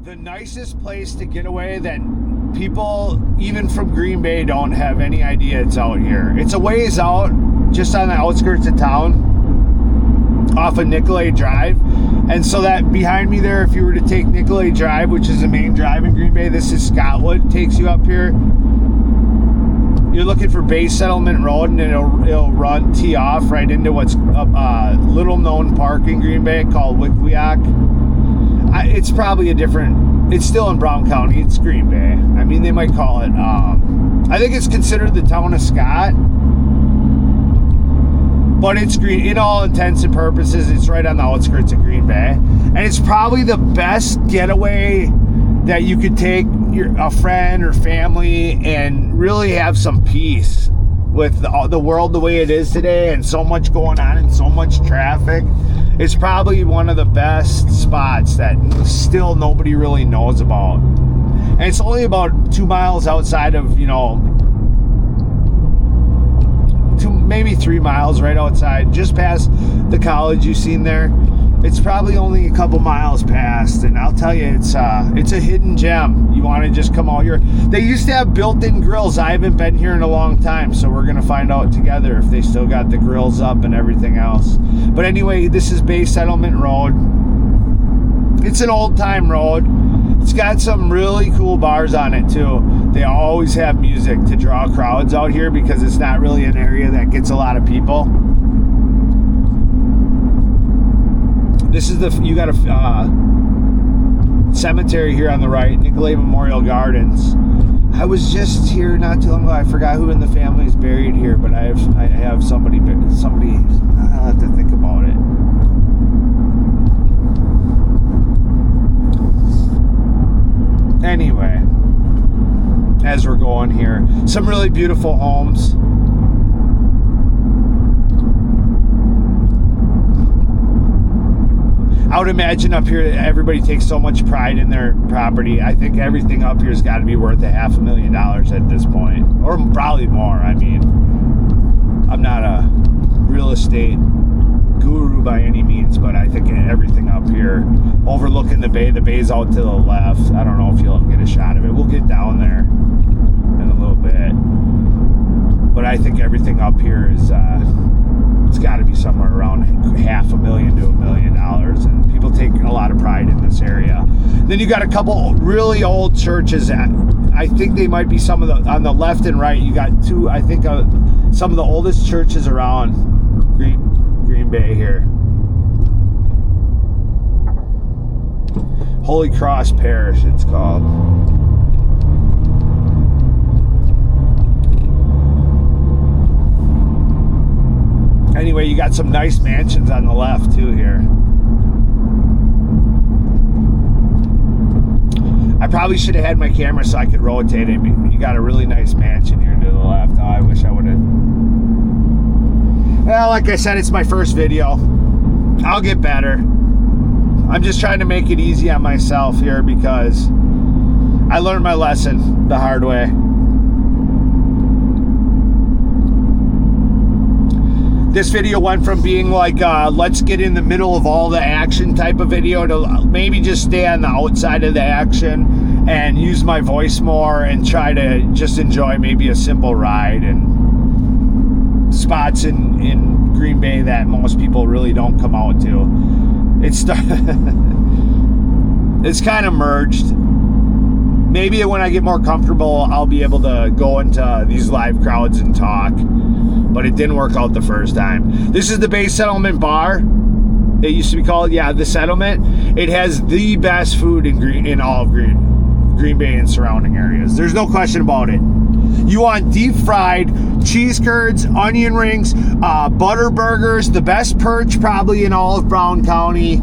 the nicest place to get away that people, even from Green Bay, don't have any idea it's out here. It's a ways out, just on the outskirts of town, off of Nicolay Drive. And so that behind me there, if you were to take Nicolay Drive, which is the main drive in Green Bay, this is Scotwood, takes you up here. You're looking for Bay Settlement Road, and it'll tee off right into what's a little known park in Green Bay called Wequiock. It's probably it's still in Brown County. It's Green Bay. I mean, they might call it, I think it's considered the town of Scott, but it's green. In all intents and purposes, it's right on the outskirts of Green Bay. And it's probably the best getaway that you could take a friend or family and really have some peace with the world the way it is today, and so much going on and so much traffic. It's probably one of the best spots that still nobody really knows about. And it's only about 2 miles outside of, maybe 3 miles right outside, just past the college you've seen there. It's probably only a couple miles past, and I'll tell you, it's a hidden gem. You want to just come out here. They used to have built-in grills. I haven't been here in a long time, so we're going to find out together if they still got the grills up and everything else. But anyway, this is Bay Settlement Road. It's an old-time road. It's got some really cool bars on it, too. They always have music to draw crowds out here because it's not really an area that gets a lot of people. This is you got a cemetery here on the right, Nicolay Memorial Gardens. I was just here not too long ago. I forgot who in the family is buried here, but I have somebody. I'll have to think about it. Anyway, as we're going here, some really beautiful homes. I would imagine up here everybody takes so much pride in their property. I think everything up here has got to be worth $500,000 at this point, or probably more. I mean, I'm not a real estate guru by any means, but I think everything up here overlooking the bay's out to the left. I don't know if you'll get a shot of it. We'll get down there in a little bit, but I think everything up here is it's got to be somewhere around $500,000 to $1 million, and people take a lot of pride in this area. Then you got a couple really old churches. I think they might be some of the on the left and right. You got two. I think some of the oldest churches around Green Bay here. Holy Cross Parish, it's called. Anyway, you got some nice mansions on the left too here. I probably should have had my camera so I could rotate it. You got a really nice mansion here to the left. Oh, I wish I would have. Well, like I said, it's my first video. I'll get better. I'm just trying to make it easy on myself here because I learned my lesson the hard way. This video went from being like, let's get in the middle of all the action type of video to maybe just stay on the outside of the action and use my voice more and try to just enjoy maybe a simple ride and spots in Green Bay that most people really don't come out to. It's kind of merged. Maybe when I get more comfortable, I'll be able to go into these live crowds and talk. But it didn't work out the first time. This is the Bay Settlement Bar. It used to be called, the Settlement. It has the best food in all of Green Bay and surrounding areas. There's no question about it. You want deep fried cheese curds, onion rings, butter burgers, the best perch probably in all of Brown County.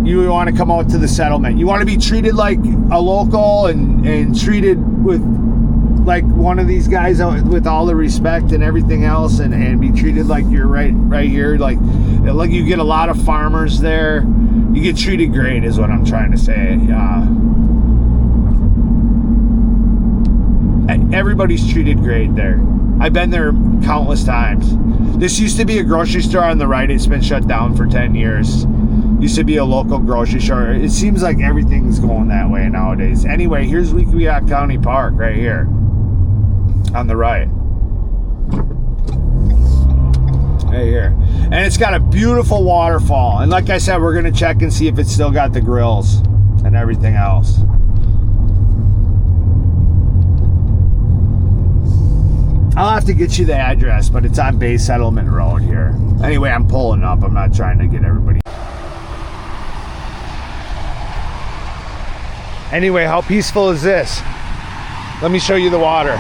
You want to come out to the Settlement. You want to be treated like a local and treated with like one of these guys with all the respect and everything else, and be treated like you're right here. Like you get a lot of farmers there. You get treated great is what I'm trying to say. Everybody's treated great there. I've been there countless times. This used to be a grocery store on the right. It's been shut down for 10 years. Used to be a local grocery store. It seems like everything's going that way nowadays. Anyway, here's Wequiock County Park right here on the right. Right here. And it's got a beautiful waterfall. And like I said, we're going to check and see if it's still got the grills and everything else. I'll have to get you the address, but it's on Bay Settlement Road here. Anyway, I'm pulling up. I'm not trying to get everybody. Anyway, how peaceful is this? Let me show you the water.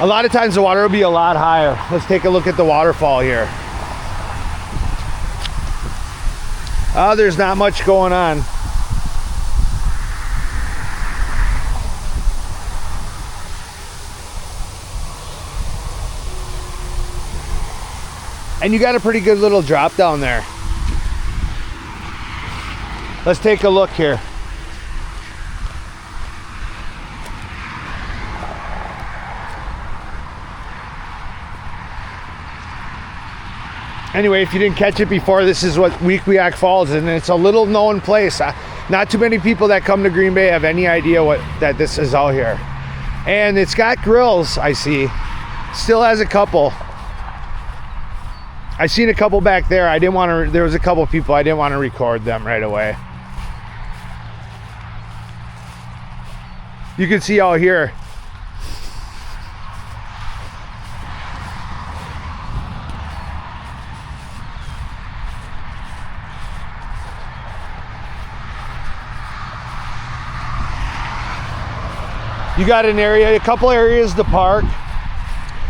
A lot of times the water will be a lot higher. Let's take a look at the waterfall here. Oh, there's not much going on. And you got a pretty good little drop down there. Let's take a look here. Anyway, if you didn't catch it before, this is what Wequiock Falls is, and it's a little known place. Not too many people that come to Green Bay have any idea that this is out here. And it's got grills, I see. Still has a couple. I seen a couple back there. I didn't want to, there was a couple people, I didn't want to record them right away. You can see out here. You got an area, a couple areas to park.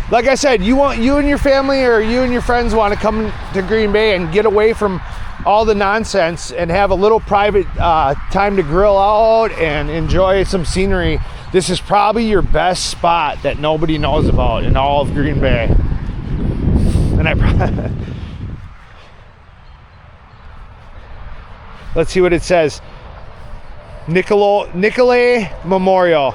Like I said, you and your family or you and your friends want to come to Green Bay and get away from all the nonsense and have a little private time to grill out and enjoy some scenery. This is probably your best spot that nobody knows about in all of Green Bay. And let's see what it says. Nicolay Memorial.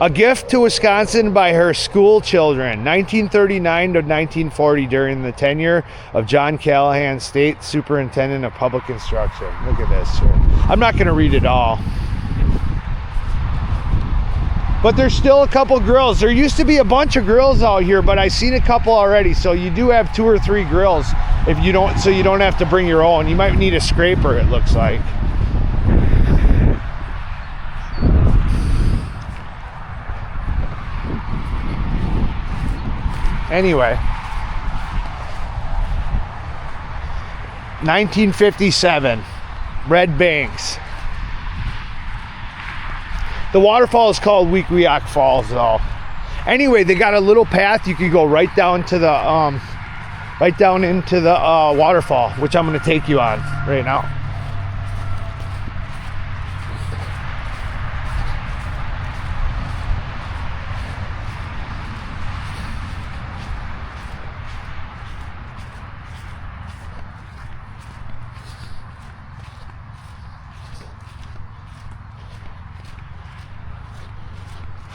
A gift to Wisconsin by her school children, 1939 to 1940, during the tenure of John Callahan, State Superintendent of Public Instruction. Look at this here. I'm not going to read it all. But there's still a couple grills. There used to be a bunch of grills out here, but I've seen a couple already. So you do have 2 or 3 grills if you don't, so you don't have to bring your own. You might need a scraper, it looks like. Anyway, 1957, Red Banks. The waterfall is called Wequiock Falls, though. Anyway, they got a little path. You could go right down to the, right down into the waterfall, which I'm going to take you on right now.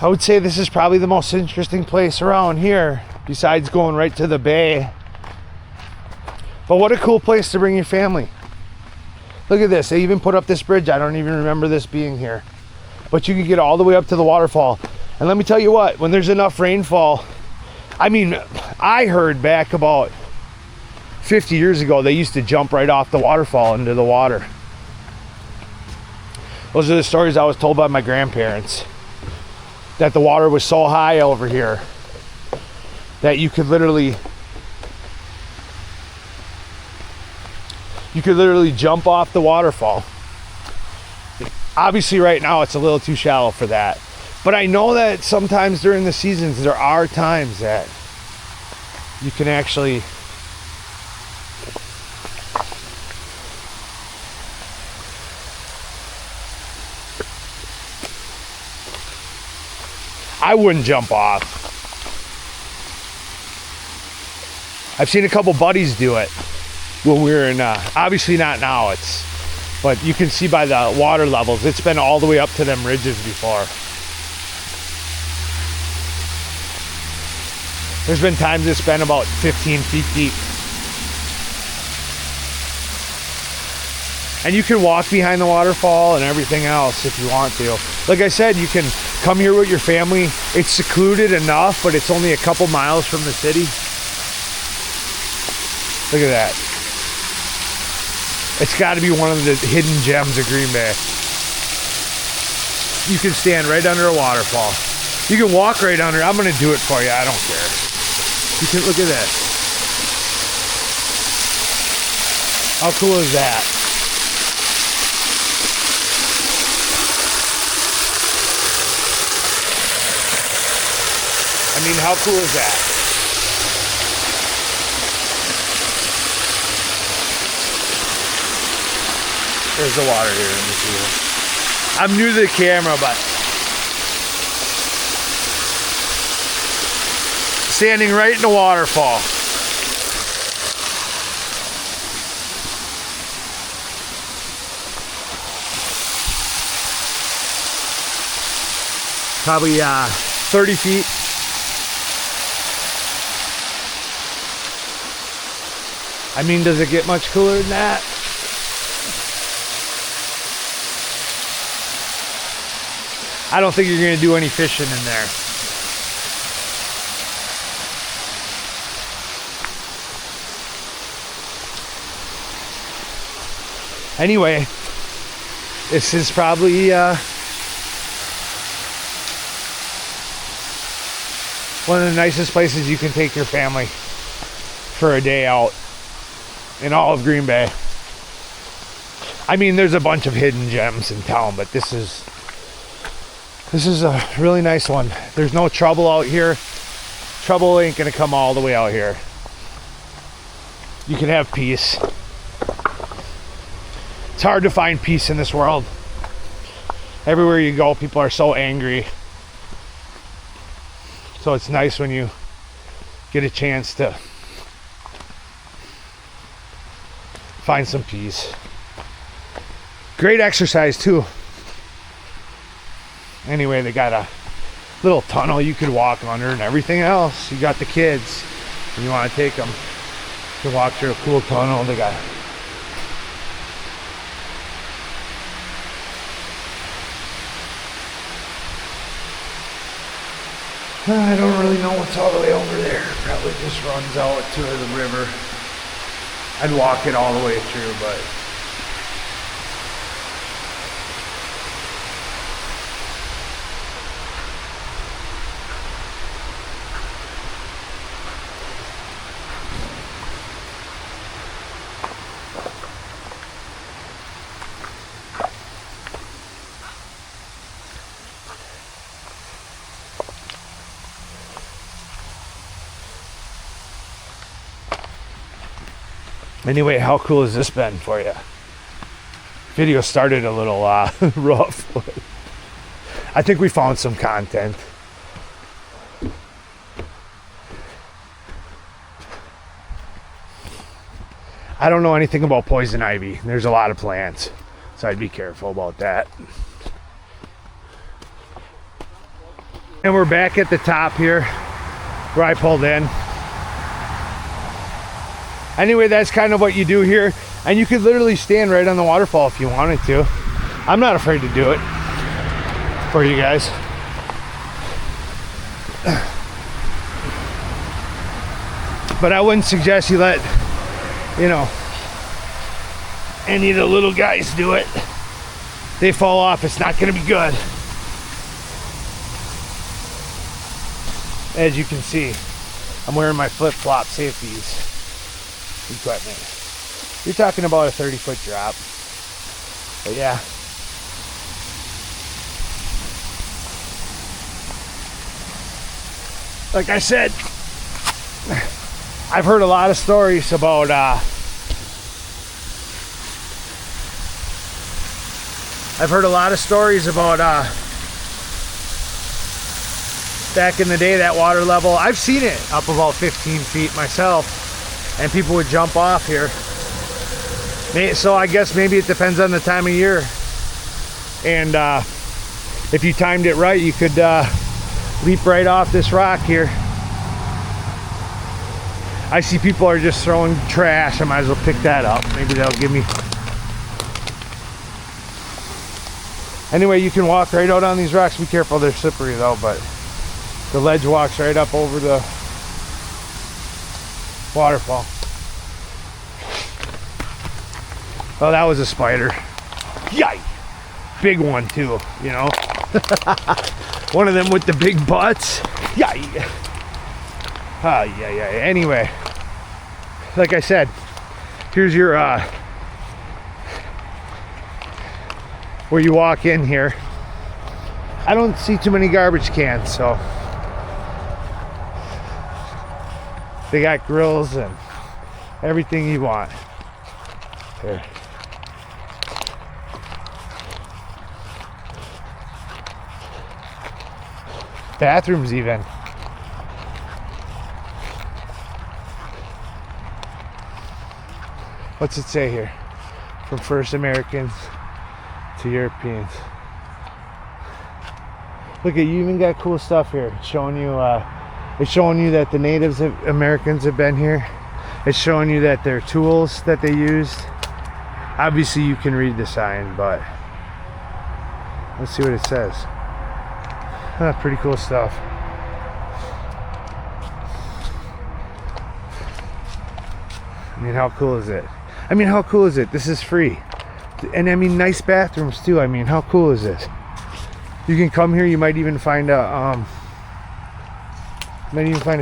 I would say this is probably the most interesting place around here, besides going right to the bay. But what a cool place to bring your family. Look at this. They even put up this bridge. I don't even remember this being here. But you can get all the way up to the waterfall. And let me tell you what, when there's enough rainfall, I mean, I heard back about 50 years ago, they used to jump right off the waterfall into the water. Those are the stories I was told by my grandparents. That the water was so high over here that you could literally jump off the waterfall. Obviously right now it's a little too shallow for that, but I know that sometimes during the seasons there are times that you can actually I wouldn't jump off. I've seen a couple buddies do it when we were in, obviously not now, it's But you can see by the water levels, it's been all the way up to them ridges before. There's been times it's been about 15 feet deep. And you can walk behind the waterfall and everything else if you want to. Like I said, you can come here with your family. It's secluded enough, but it's only a couple miles from the city. Look at that. It's got to be one of the hidden gems of Green Bay. You can stand right under a waterfall. You can walk right under. I'm going to do it for you. I don't care. You can look at that. How cool is that? I mean, how cool is that? There's the water here. Let me see it. I'm new to the camera, but standing right in the waterfall. Probably 30 feet. I mean, does it get much cooler than that? I don't think you're going to do any fishing in there. Anyway, this is probably one of the nicest places you can take your family for a day out in all of Green Bay. I mean, there's a bunch of hidden gems in town, but this is a really nice one. There's no trouble out here. Trouble ain't gonna come all the way out here. You can have peace. It's hard to find peace in this world. Everywhere you go, people are so angry. So it's nice when you get a chance to find some peace. Great exercise too. Anyway, they got a little tunnel you could walk under and everything else. You got the kids and you want to take them to walk through a cool tunnel. They got I don't really know what's all the way over there. Probably just runs out to the river. I'd walk it all the way through, but anyway, how cool has this been for you? Video started a little rough, but I think we found some content. I don't know anything about poison ivy. There's a lot of plants, so I'd be careful about that. And we're back at the top here where I pulled in. Anyway, that's kind of what you do here. And you could literally stand right on the waterfall if you wanted to. I'm not afraid to do it for you guys. But I wouldn't suggest you let, any of the little guys do it. They fall off, it's not going to be good. As you can see, I'm wearing my flip-flop safeties equipment. You're talking about a 30-foot drop. But yeah. Like I said, I've heard a lot of stories about back in the day, that water level. I've seen it up about 15 feet myself, and people would jump off here. So I guess maybe it depends on the time of year. And if you timed it right, you could leap right off this rock here. I see people are just throwing trash. I might as well pick that up. Maybe they'll give me. Anyway, you can walk right out on these rocks. Be careful, they're slippery though, but the ledge walks right up over the waterfall. Oh, that was a spider. Yikes! Big one too, you know. One of them with the big butts. Yikes! Yeah. Anyway, like I said, here's your where you walk in here. I don't see too many garbage cans, so they got grills and everything you want. Here. Bathrooms even. What's it say here? From first Americans to Europeans. Look at, you even got cool stuff here. It's showing you that the natives Americans have been here. It's showing you that their tools that they used. Obviously you can read the sign, but let's see what it says. Pretty cool stuff. I mean, how cool is it? This is free. And I mean, nice bathrooms too. I mean, how cool is this? You can come here, you might even find a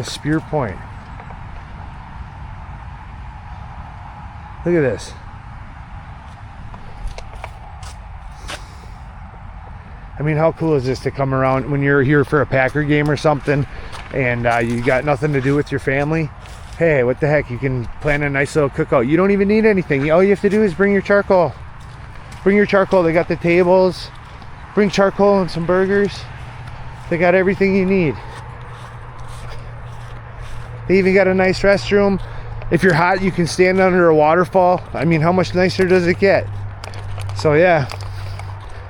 spear point. Look at this. I mean, how cool is this to come around when you're here for a Packer game or something and you got nothing to do with your family? Hey, what the heck, you can plan a nice little cookout. You don't even need anything. All you have to do is bring your charcoal. Bring your charcoal. They got the tables. Bring charcoal and some burgers. They got everything you need. They even got a nice restroom. If you're hot, you can stand under a waterfall. I mean, how much nicer does it get? So yeah,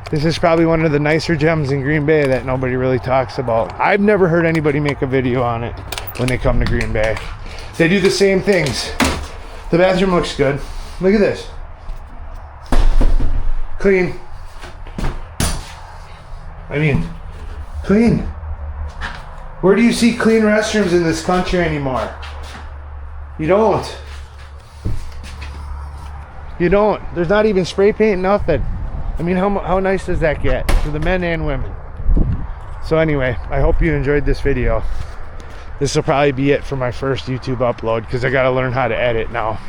this is probably one of the nicer gems in Green Bay that nobody really talks about. I've never heard anybody make a video on it when they come to Green Bay. They do the same things. The bathroom looks good. Look at this. Clean. I mean, clean. Where do you see clean restrooms in this country anymore? You don't. You don't. There's not even spray paint, nothing. I mean, how nice does that get for the men and women? So anyway, I hope you enjoyed this video. This will probably be it for my first YouTube upload because I got to learn how to edit now.